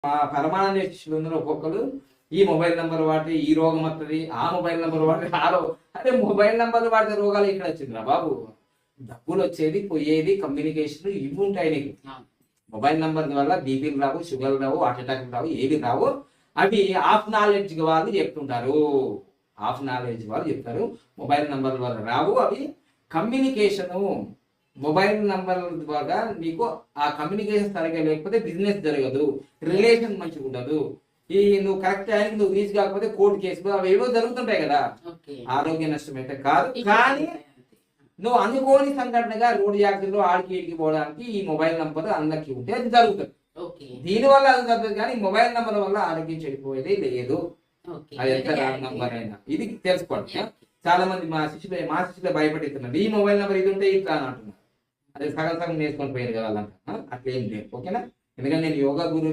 మా పరమానంద శిష్యులు ఉన్నారు ఒక్కొక్కరు, ఈ మొబైల్ నెంబర్ వాడితే ఈ రోగం వస్తుంది, ఆ మొబైల్ నెంబర్ వాడితే ఆ రోగం. అదే మొబైల్ నెంబర్లు వాడితే రోగాలు ఇక్కడ వచ్చిందిరా బాబు. డబ్బులు వచ్చేది పోయేది కమ్యూనికేషన్ ఇవి ఉంటాయి నీకు. మొబైల్ నెంబర్ వల్ల బీపీలు రావు, షుగర్ రావు, హార్ట్ అటాక్ రావు, ఏవి రావు. అవి హాఫ్ నాలెడ్జ్ వాళ్ళు చెప్తుంటారు, హాఫ్ నాలెడ్జ్ వాళ్ళు చెప్తారు. మొబైల్ నెంబర్ వల్ల రావు అవి. కమ్యూనికేషను మొబైల్ నంబర్ ద్వారా నీకు ఆ కమ్యూనికేషన్ సరిగ్గా లేకపోతే బిజినెస్ జరగదు, రిలేషన్ మంచిగా ఉండదు. ఈ నువ్వు కరెక్ట్ టైంకి నువ్వు రీచ్ కాకపోతే కోర్టు కేసులు అవి ఏవో జరుగుతుంటాయి కదా. ఆరోగ్య నష్టం అయితే కాదు, కానీ నువ్వు అనుకోని సంఘటనగా రోడ్డు యాక్సిడెంట్ ఆడికి వీడికి పోవడానికి ఈ మొబైల్ నంబర్ అందరికి ఉంటే అది జరుగుతుంది. దీనివల్ల అది జరుగుతుంది, కానీ మొబైల్ నంబర్ వల్ల ఆరోగ్యం చెడిపోయేది లేదు. అది ఎంత రాంగ్ నంబర్ అయినా ఇది తెలుసుకోండి. చాలా మంది మా శిష్యులే భయపడుతున్నారు, ఈ మొబైల్ నెంబర్ ఇది ఉంటే ఇట్లా అని అంటున్నారు. అదే సగం సగం నేర్చుకొని పోయారు కదా వాళ్ళంతా. అట్లా ఏం లేదు, ఓకేనా? ఎందుకంటే నేను యోగా గురు